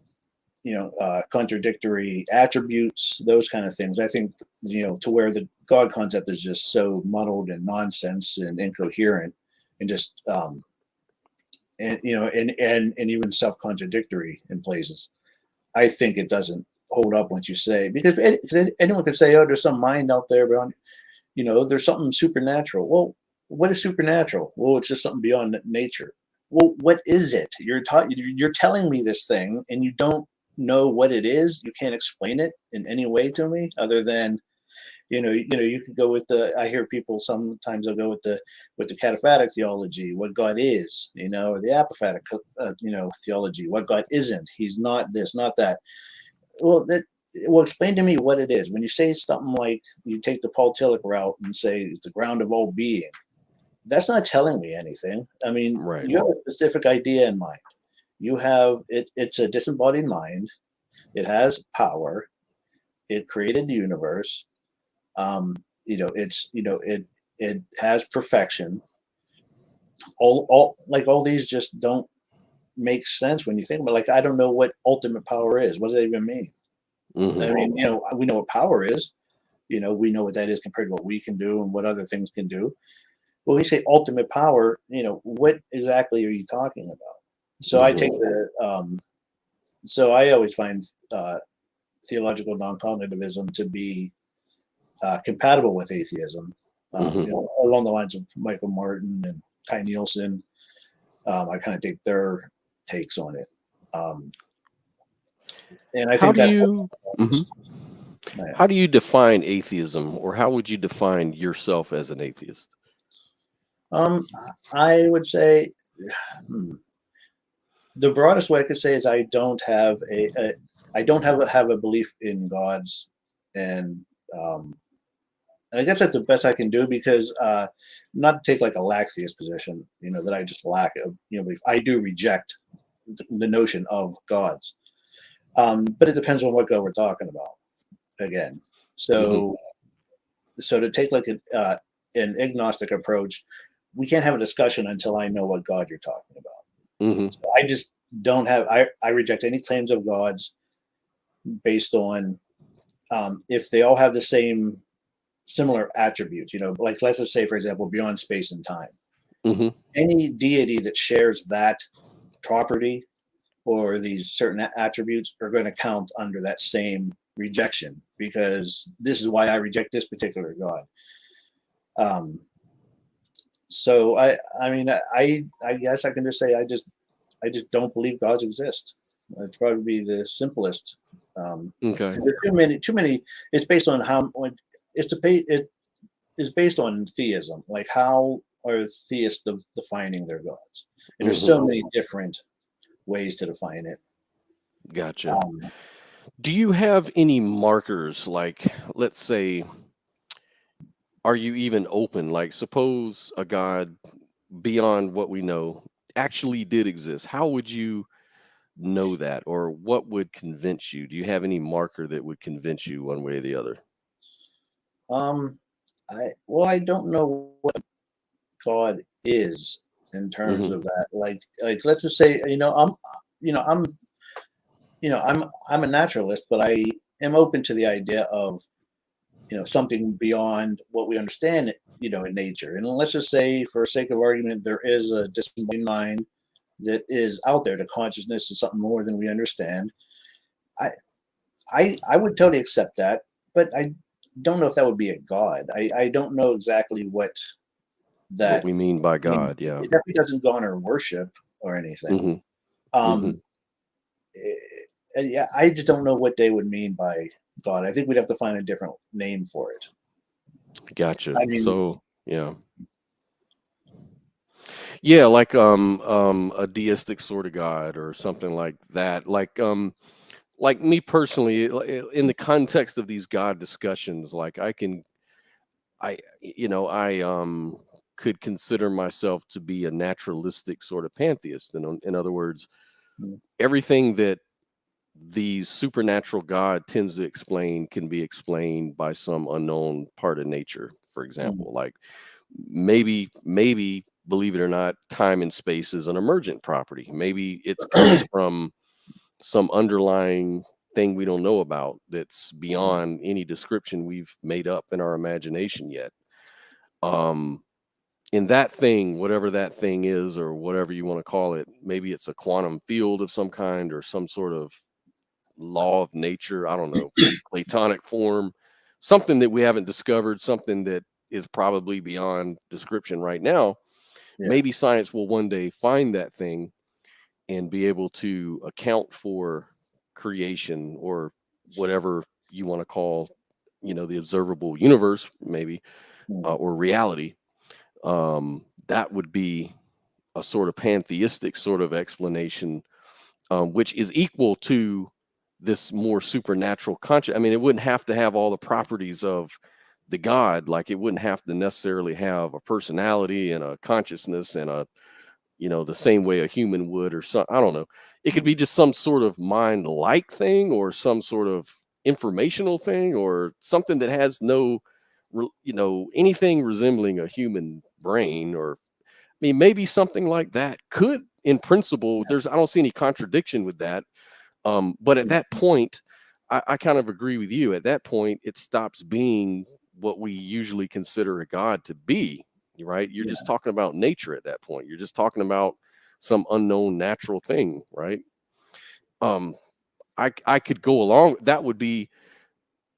B: contradictory attributes, those kind of things. I think to where the God concept is just so muddled and nonsense and incoherent, and just and even self-contradictory in places. I think it doesn't hold up once you say, because anyone could say, oh, there's some mind out there beyond, there's something supernatural. Well, what is supernatural? Well, it's just something beyond nature. Well, what is it? You're telling me this thing, and you don't know what it is. You can't explain it in any way to me other than, you could go with I hear people sometimes they'll go with the cataphatic theology, what God is, or the apophatic, theology, what God isn't. He's not this, not that. Well, explain to me what it is. When you say something like you take the Paul Tillich route and say it's the ground of all being, that's not telling me anything. I mean,
A: Right.
B: You have a specific idea in mind. You have it. It's a disembodied mind. It has power. It created the universe. It has perfection. All these just don't make sense when you think about it. Like, I don't know what ultimate power is. What does that even mean?
A: Mm-hmm.
B: I mean, we know what power is. We know what that is compared to what we can do and what other things can do. When we say ultimate power, what exactly are you talking about? So I take so I always find theological non-cognitivism to be compatible with atheism,
A: Mhm.
B: you know, along the lines of Michael Martin and Ty Nielsen. I kind of take their takes on it. And I
A: How
B: think
A: do
B: that's
A: you Mhm.
B: yeah.
A: How do you define atheism, or how would you define yourself as an atheist?
B: I would say hmm, the broadest way I could say is I don't have I don't have a belief in gods, and um, and I guess that's the best I can do because not to take like a lacktheist position, you know, that I just lack of, you know, belief. I do reject the notion of gods, but it depends on what God we're talking about. Again,
A: Mhm.
B: so to take like an agnostic approach, we can't have a discussion until I know what God you're talking about.
A: Mhm.
B: So I just don't have I reject any claims of gods based on if they all have the same similar attributes, you know, like let's just say, for example, beyond space and time.
A: Mhm.
B: Any deity that shares that property or these certain attributes are going to count under that same rejection because this is why I reject this particular God. Um, so I mean, I guess I can just say I just don't believe gods exist. It's probably the simplest.
A: Okay.
B: 'Cause there's too many. It's based on how it's to pay. It is based on theism. Like how are theists defining their gods? And there's
A: Mhm.
B: so many different ways to define it.
A: Gotcha.
B: Um,
A: Do you have any markers, like, let's say, are you even open? Like, suppose a God beyond what we know actually did exist. How would you know that, or what would convince you? Do you have any marker that would convince you one way or the other?
B: um, I don't know what God is in terms
A: Mhm.
B: of that. Like let's just say you know I'm I'm a naturalist, but I am open to the idea of something beyond what we understand, in nature. And let's just say, for sake of argument, there is a disembodied mind that is out there. The consciousness is something more than we understand. I I would totally accept that, but I don't know if that would be a god. I don't know exactly what
A: What
B: that
A: we mean by
B: means.
A: God, yeah.
B: It definitely doesn't garner worship or anything.
A: Mhm.
B: Um,
A: Mhm.
B: yeah, I just don't know what they would mean by God. I think we'd have to find a different name for it.
A: Gotcha.
B: I mean,
A: So, yeah. Yeah, like a deistic sort of God or something like that. Like me personally, in the context of these God discussions, like I could consider myself to be a naturalistic sort of pantheist. In other words,
B: mm,
A: everything that the supernatural God tends to explain can be explained by some unknown part of nature. For
B: mm,
A: example, like maybe believe it or not, time and space is an emergent property. Maybe it comes from some underlying thing we don't know about that's beyond any description we've made up in our imagination yet. Um, in that thing, whatever that thing is, or whatever you want to call it, maybe it's a quantum field of some kind or some sort of law of nature. I don't know, Platonic form, something that we haven't discovered, something that is probably beyond description right now.
B: yeah.
A: Maybe science will one day find that thing and be able to account for creation or whatever you want to call, the observable universe, maybe,
B: Mm,
A: or reality. That would be a sort of pantheistic sort of explanation, which is equal to this more supernatural conscious. I mean, it wouldn't have to have all the properties of the God. Like, it wouldn't have to necessarily have a personality and a consciousness and the same way a human would, or some, I don't know. It could
B: mm,
A: be just some sort of mind like thing, or some sort of informational thing, or something that has no, anything resembling a human brain. Or, I mean, maybe something like that could, in principle, I don't see any contradiction with that. But at
B: mm,
A: that point, I kind of agree with you. At that point, it stops being what we usually consider a god to be, right? You're just
B: yeah.
A: talking about nature at that point. You're just talking about some unknown natural thing, right? Um, I could go along. That would be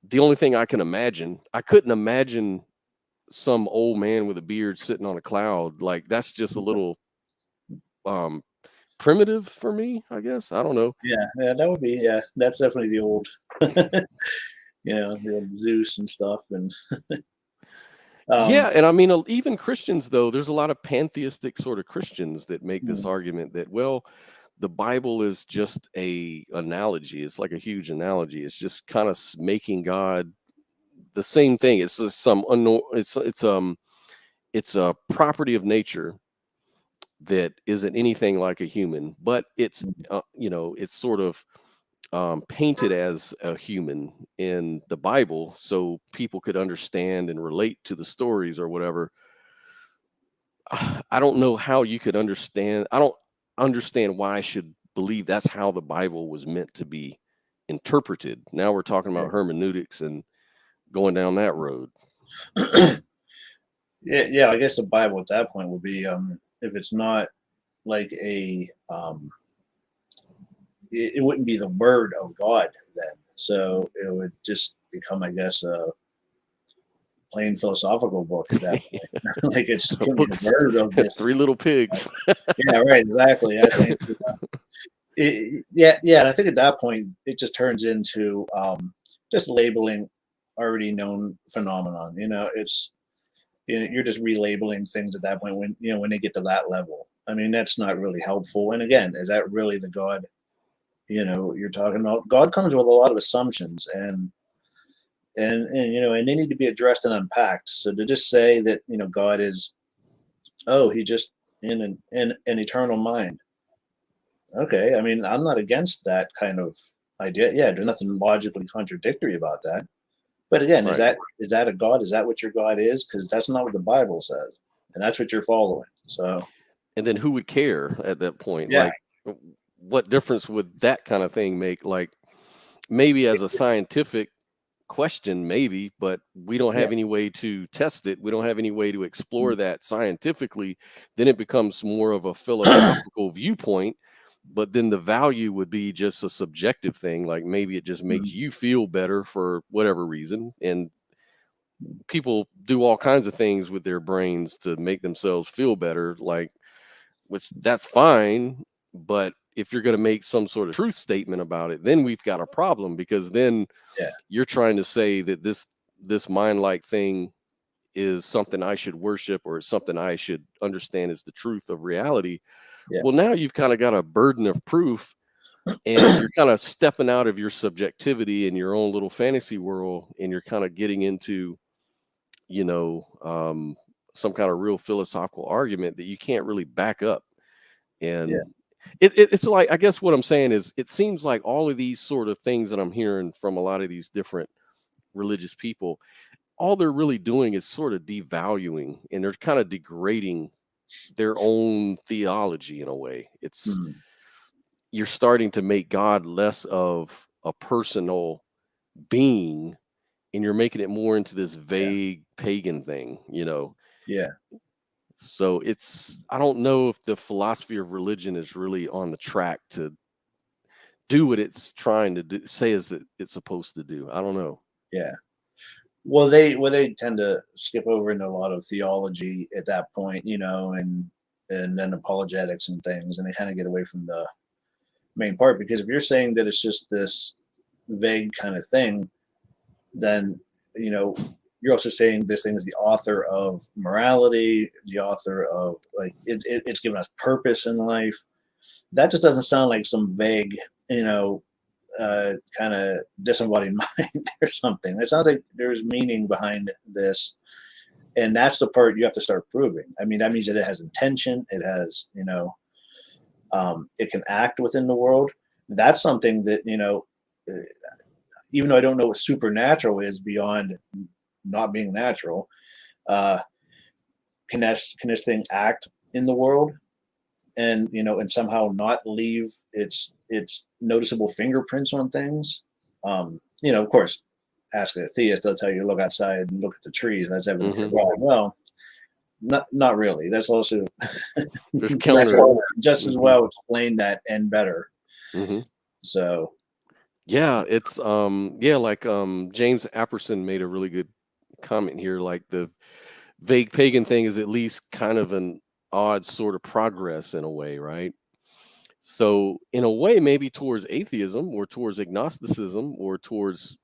A: the only thing I can imagine, I couldn't imagine some old man with a beard sitting on a cloud. Like, that's just a little primitive for me, I guess. I don't know.
B: Yeah, that would be, that's definitely the old, the old Zeus and stuff. And
A: Yeah, and I mean, even Christians, though, there's a lot of pantheistic sort of Christians that make this argument that, well, the Bible is just a analogy. It's like a huge analogy. It's just kind of making God the same thing. It's just it's a property of nature that isn't anything like a human, but it's it's sort of painted as a human in the Bible, so people could understand and relate to the stories or whatever. I don't know how you could understand. I don't understand why I should believe that's how the Bible was meant to be interpreted. Now we're talking about hermeneutics and going down that road.
B: Yeah, I guess the Bible at that point would be, if it's not like it wouldn't be the word of God then. So it would just become, I guess, a plain philosophical book at that point. Like, it's the word of this.
A: Three Little Pigs.
B: Yeah, right, exactly. I think, and I think at that point it just turns into just labeling already known phenomenon. It's you're just relabeling things at that point when they get to that level. I mean, that's not really helpful. And again, is that really the God you're talking about? God comes with a lot of assumptions, and they need to be addressed and unpacked. So to just say that God is, he just in an eternal mind. Okay, I mean, I'm not against that kind of idea. Yeah, there's nothing logically contradictory about that. But again,
A: Right.
B: is that a God? Is that what your God is? Because that's not what the Bible says, and that's what you're following. So,
A: and then who would care at that point?
B: yeah.
A: Like, what difference would that kind of thing make? Like, maybe as a scientific question, maybe, but we don't have any way to test it. We don't have any way to explore that scientifically. Then it becomes more of a philosophical viewpoint, but then the value would be just a subjective thing. Like, maybe it just makes you feel better for whatever reason. And people do all kinds of things with their brains to make themselves feel better, like, which that's fine. But if you're going to make some sort of truth statement about it, then we've got a problem, because then you're trying to say that this mind-like thing is something I should worship, or it's something I should understand as the truth of reality. Well, now you've kind of got a burden of proof, and you're kind of stepping out of your subjectivity in your own little fantasy world, and you're kind of getting into some kind of real philosophical argument that you can't really back up. And it's like, I guess what I'm saying is, it seems like all of these sort of things that I'm hearing from a lot of these different religious people, all they're really doing is sort of devaluing, and they're kind of degrading their own theology in a way. It's you're starting to make God less of a personal being, and you're making it more into this vague pagan thing, So I don't know if the philosophy of religion is really on the track to do what it's trying to do, say is that it's supposed to do. I don't know.
B: Yeah. Well, they tend to skip over into a lot of theology at that point, and then apologetics and things, and they kind of get away from the main part. Because if you're saying that it's just this vague kind of thing, then you're also saying this thing is the author of morality, the author of, like, it's given us purpose in life. That just doesn't sound like some vague, kind of disembodied mind or something. It sounds like there's meaning behind this, and that's the part you have to start proving. I mean, that means that it has intention. It has, it can act within the world. That's something that, even though I don't know what supernatural is beyond not being natural, can this thing act in the world, and and somehow not leave its noticeable fingerprints on things? Of course, ask a theist, they'll tell you look outside and look at the trees. That's evidence for God. Well, not really. That's also
A: there's counter
B: just as well explain that and better. So
A: Yeah, it's like James Apperson made a really good comment here. Like the vague pagan thing is at least kind of an odd sort of progress in a way, right? So in a way, maybe towards atheism or towards agnosticism or towards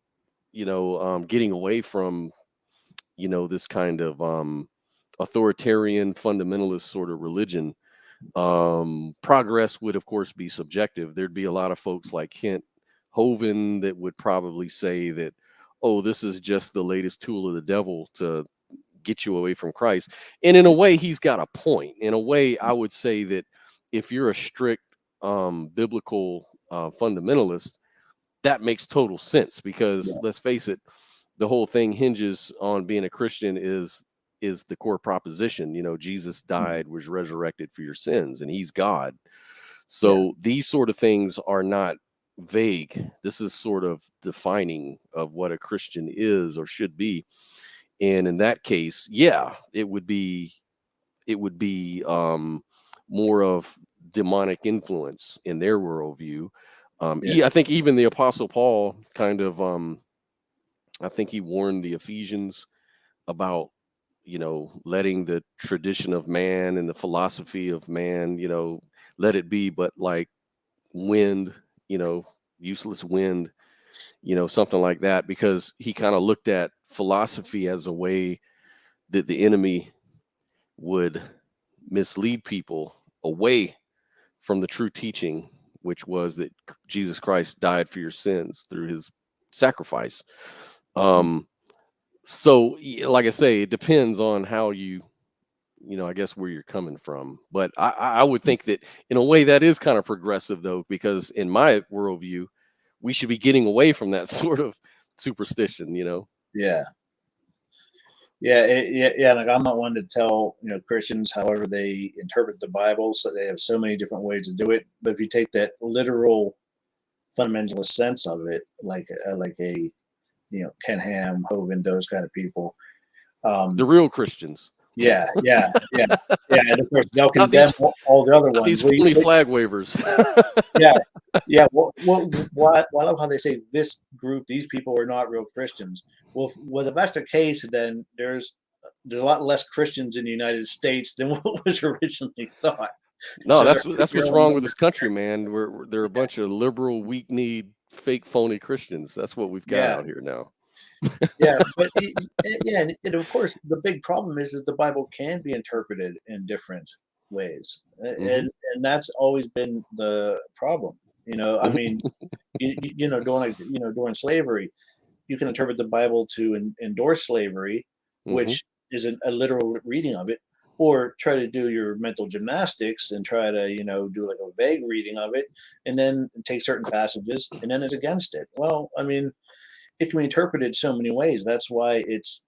A: getting away from this kind of authoritarian fundamentalist sort of religion. Progress would of course be subjective. There'd be a lot of folks like Kent Hovind that would probably say that, oh, this is just the latest tool of the devil to get you away from Christ. And in a way, he's got a point. In a way, I would say that if you're a strict biblical fundamentalist, that makes total sense because
B: Yeah.
A: let's face it, the whole thing hinges on being a Christian is the core proposition. Jesus died, was resurrected for your sins, and he's God.
B: Yeah.
A: So these sort of things are not vague. This is sort of defining of what a Christian is or should be. And in that case, yeah, it would be more of demonic influence in their worldview.
B: Yeah.
A: I think even the Apostle Paul kind of, I think he warned the Ephesians about, letting the tradition of man and the philosophy of man, let it be, but like wind, useless wind, something like that, because he kind of looked at philosophy as a way that the enemy would mislead people away from the true teaching, which was that Jesus Christ died for your sins through his sacrifice. Um, like I say, it depends on how I guess where you're coming from. But I would think that in a way that is kind of progressive though, because in my worldview, we should be getting away from that sort of superstition.
B: Yeah. Yeah. Like I'm not one to tell Christians however they interpret the Bible. So they have so many different ways to do it. But if you take that literal fundamentalist sense of it, like a Ken Ham, Hovind, those kind of people.
A: The real Christians,
B: Yeah. And of course they'll
A: not
B: condemn
A: these
B: all the other
A: not
B: ones.
A: these phony flag wavers.
B: Yeah, yeah. Well, I love how they say this group, these people are not real Christians. Well, if that's the case, then there's a lot less Christians in the United States than what was originally thought.
A: No,
B: So
A: that's
B: they're
A: what's
B: only
A: wrong with
B: number.
A: this country, man. They're a bunch of liberal, weak-kneed, fake, phony Christians. That's what we've got
B: Yeah,
A: out here now.
B: yeah, but yeah, and of course the big problem is that the Bible can be interpreted in different ways,
A: Hmm.
B: and that's always been the problem. I mean, during slavery, you can interpret the Bible to endorse slavery,
A: Hmm.
B: which is a literal reading of it, or try to do your mental gymnastics and try to, do like a vague reading of it, and then take certain passages, and then it's against it. Well, I mean, it can be interpreted so many ways. It's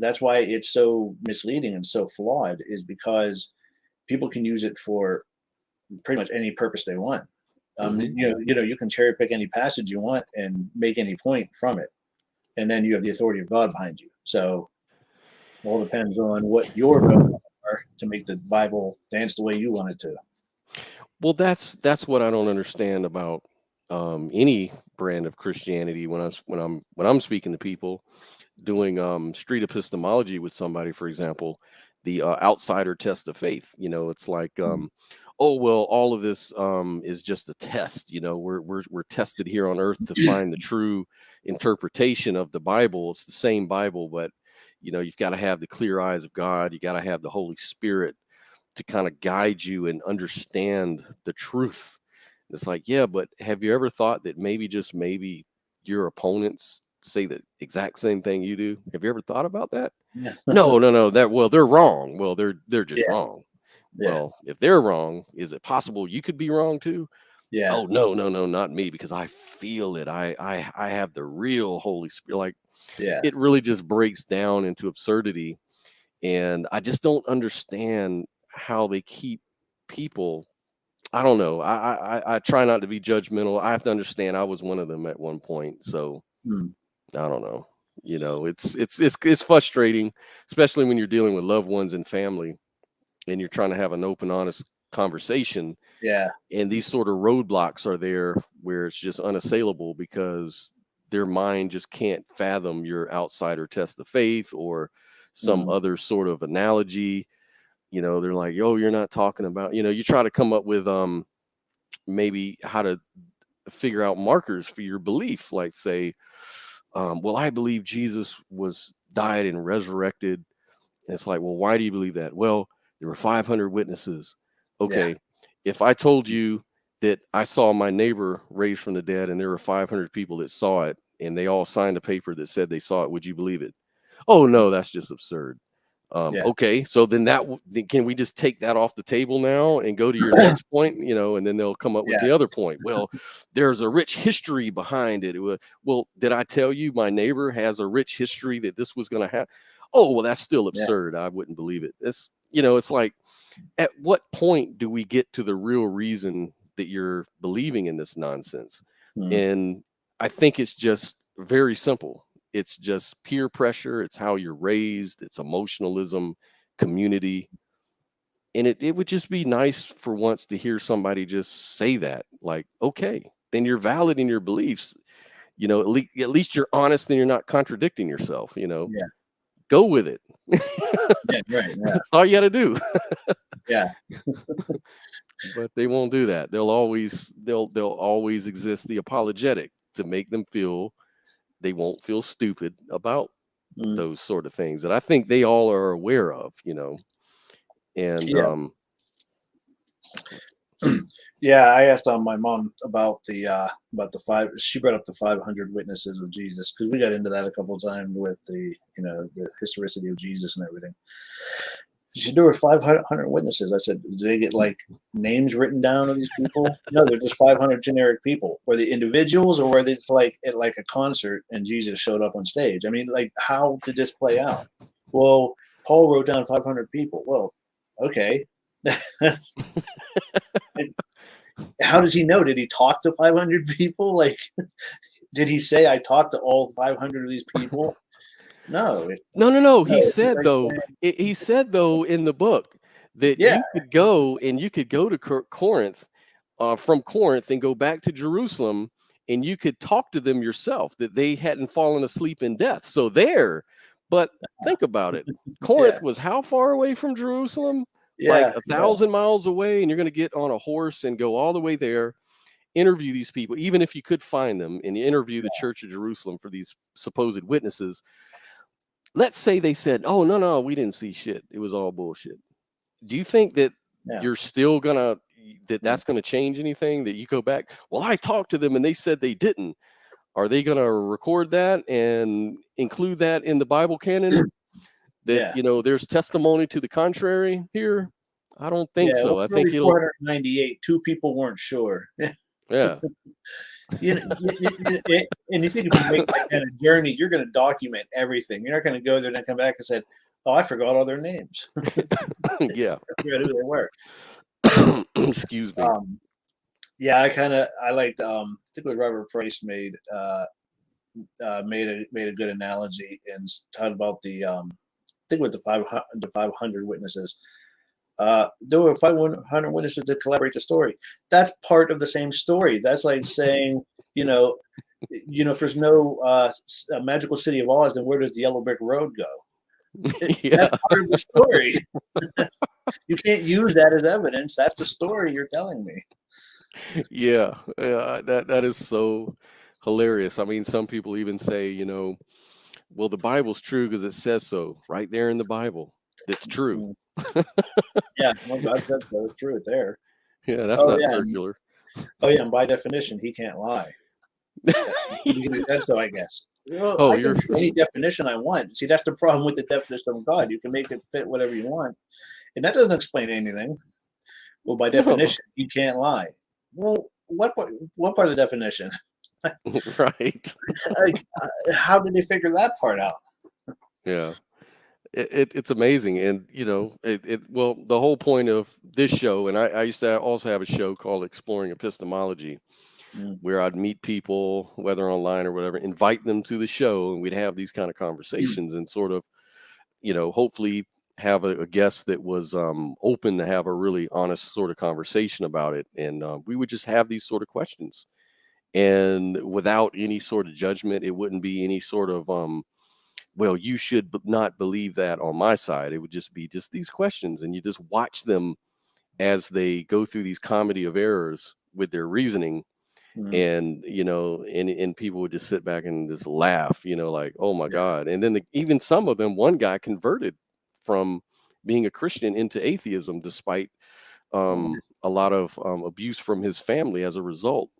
B: that's why it's so misleading and so flawed, is because people can use it for pretty much any purpose they want.
A: Hmm.
B: You can cherry pick any passage you want and make any point from it, and then you have the authority of God behind you. So it all depends on what your motives are to make the Bible dance the way you want it to.
A: Well, that's what I don't understand about any brand of Christianity when I'm speaking to people doing street epistemology with somebody, for example, the outsider test of faith. It's like, oh well, all of this is just a test. We're tested here on earth to find the true interpretation of the Bible. It's the same Bible, but you've got to have the clear eyes of God. You got to have the Holy Spirit to kind of guide you and understand the truth. It's like, yeah, but have you ever thought that maybe, just maybe, your opponents say the exact same thing you do? Have you ever thought about that?
B: Yeah,
A: No, no, no. They're wrong. Well, they're just
B: yeah,
A: wrong.
B: yeah,
A: Well, if they're wrong, is it possible you could be wrong too?
B: yeah,
A: Oh no, no, no, not me, because I feel it. I have the real Holy Spirit. Like,
B: yeah,
A: it really just breaks down into absurdity. And I just don't understand how they keep people. I don't know. I try not to be judgmental. I have to understand I was one of them at one point. So
B: mm,
A: I don't know. It's frustrating, especially when you're dealing with loved ones and family, and you're trying to have an open, honest conversation.
B: Yeah.
A: And these sort of roadblocks are there where it's just unassailable because their mind just can't fathom your outsider test of faith or some
B: Mhm.
A: other sort of analogy. They're like, yo, you're not talking about, you try to come up with maybe how to figure out markers for your belief, like say, well, I believe Jesus was died and resurrected. And it's like, well, why do you believe that? Well, there were 500 witnesses.
B: Yeah.
A: Okay, if I told you that I saw my neighbor raised from the dead and there were 500 people that saw it and they all signed a paper that said they saw it, would you believe it? Oh no, that's just absurd.
B: Yeah.
A: Okay, so then then can we just take that off the table now and go to your next point? And then they'll come up with
B: Yeah.
A: the other point. Well, there's a rich history behind it. Well, did I tell you my neighbor has a rich history that this was going to happen? Oh, well, that's still
B: Yeah.
A: absurd. I wouldn't believe it. It's like, at what point do we get to the real reason that you're believing in this nonsense?
B: Mhm.
A: And I think it's just very simple. It's just peer pressure. It's how you're raised. It's emotionalism, community. And it would just be nice for once to hear somebody just say that, like, okay, then you're valid in your beliefs. At least you're honest and you're not contradicting yourself,
B: Yeah.
A: go with it.
B: Yeah. Right. Yeah.
A: That's all you got to do.
B: Yeah.
A: But they won't do that. They'll always exist the apologetic to make them feel they won't feel stupid about
B: Mhm.
A: those sort of things that I think they all are aware of, and
B: Yeah. Yeah, I asked my mom about the five. She brought up the 500 witnesses of Jesus because we got into that a couple of times with the historicity of Jesus and everything. She said there were 500 witnesses. I said, did they get like names written down of these people? No, they're just 500 generic people. Were they individuals or were they just like at like a concert and Jesus showed up on stage? I mean, like, how did this play out? Well, Paul wrote down 500 people. Well, okay. How does he know? Did he talk to 500 people? Like, did he say, I talked to all 500 of these people? No.
A: No. He
B: It's
A: said
B: like
A: though,
B: saying,
A: he said though in the book that
B: yeah,
A: you could go to Corinth, from Corinth and go back to Jerusalem, and you could talk to them yourself that they hadn't fallen asleep in death. So there, but think about it.
B: yeah,
A: Corinth was how far away from Jerusalem? Like
B: yeah,
A: 1,000 miles away, and you're going to get on a horse and go all the way there, interview these people, even if you could find them, and you interview the Church of Jerusalem for these supposed witnesses. Let's say they said, "Oh no, we didn't see shit. It was all bullshit." Do you think that
B: yeah.
A: you're still that's gonna change anything? That you go back, well, I talked to them and they said they didn't. Are they gonna record that and include that in the Bible canon? That
B: Yeah.
A: there's testimony to the contrary here? I don't think
B: Yeah, well,
A: so. I
B: early
A: think it'll
B: 498, two people weren't sure.
A: yeah.
B: And you think if you make that kind of journey, you're going to document everything. You're not going to go there and come back and say, "Oh, I forgot all their names."
A: Yeah.
B: I forgot who they were.
A: Excuse me.
B: Yeah, I liked. I think what Robert Price made a good analogy and talked about I think with the 500 witnesses. There were 500 witnesses to collaborate the story. That's part of the same story. That's like saying, if there's no magical city of Oz, then where does the yellow brick road go?
A: Yeah.
B: That's part of the story. You can't use that as evidence. That's the story you're telling me.
A: Yeah. That is so hilarious. I mean, some people even say, well, the Bible's true because it says so right there in the Bible. That's true.
B: Yeah, well, God said so. It's true. It's there.
A: Yeah, that's not circular.
B: Oh yeah, and by definition, he can't lie. He said so, I guess. Well,
A: Oh,
B: I can make any definition I want. See, that's the problem with the definition of God. You can make it fit whatever you want, and that doesn't explain anything. Well, by definition, he can't lie. Well, what part of the definition?
A: Right.
B: Like, how did they figure that part out?
A: Yeah. It's amazing. And, well, the whole point of this show, and I used to also have a show called Exploring Epistemology, where I'd meet people, whether online or whatever, invite them to the show, and we'd have these kind of conversations and sort of, hopefully have a guest that was open to have a really honest sort of conversation about it. And we would just have these sort of questions. And without any sort of judgment, it wouldn't be any sort of, well, you should not believe that on my side. It would just be just these questions. And you just watch them as they go through these comedy of errors with their reasoning. And, and people would just sit back and just laugh, like, oh my God. And then even some of them, one guy converted from being a Christian into atheism, despite a lot of abuse from his family as a result.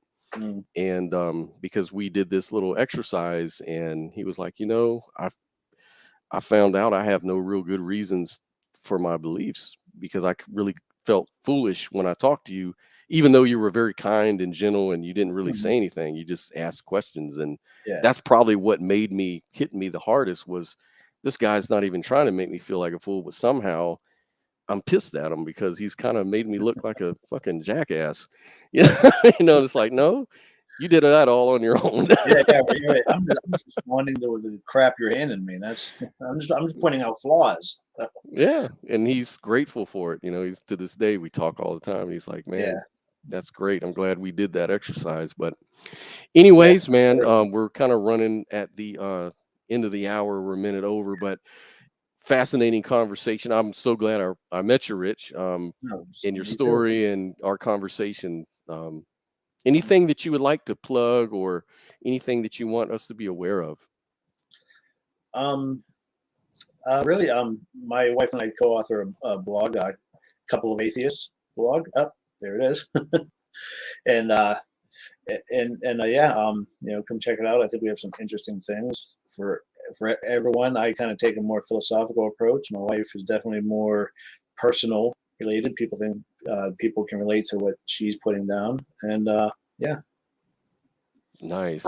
A: And because we did this little exercise, and he was like, I found out I have no real good reasons for my beliefs, because I really felt foolish when I talked to you, even though you were very kind and gentle and you didn't really say anything. You just asked questions. And that's probably what hit me the hardest, was this guy's not even trying to make me feel like a fool, but somehow I'm pissed at him because he's kind of made me look like a fucking jackass. It's like, no, you did that all on your own.
B: Right. I'm just responding to the crap you're handing me. I'm just pointing out flaws.
A: Yeah, and he's grateful for it. He's, to this day, we talk all the time. He's like, man, that's great. I'm glad we did that exercise. But anyways, man, we're kind of running at the end of the hour. We're a minute over, but fascinating conversation. I'm so glad I met you, Rich, and your story and our conversation. Anything that you would like to plug, or anything that you want us to be aware of?
B: Really, my wife and I co-author a blog, a Couple of Atheists blog. There it is. And come check it out. I think we have some interesting things for everyone. I kind of take a more philosophical approach. My wife is definitely more personal related. People think people can relate to what she's putting down. And
A: Nice.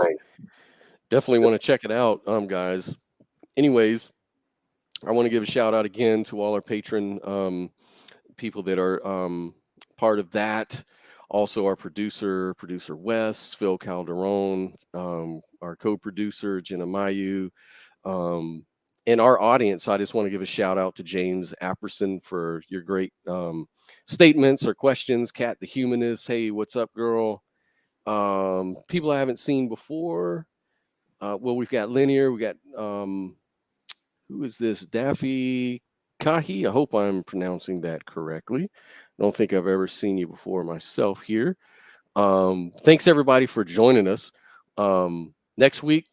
A: Definitely want to check it out, guys. Anyways, I want to give a shout out again to all our patron people that are part of that. Also, our producer Wes, Phil Calderone, our co-producer Jena Miyu, and our audience. I just want to give a shout out to James Apperson for your great statements or questions. Kat the Humanist, hey, what's up, girl? People I haven't seen before. Well, we've got Linear. We got who is this? Daffy Kahi. I hope I'm pronouncing that correctly. I don't think I've ever seen you before myself here. Thanks everybody for joining us. Next week,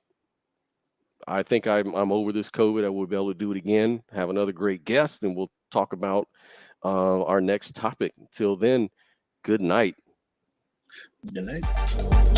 A: I think I'm over this COVID. I will be able to do it again. Have another great guest, and we'll talk about our next topic. Until then, good night.
B: Good night.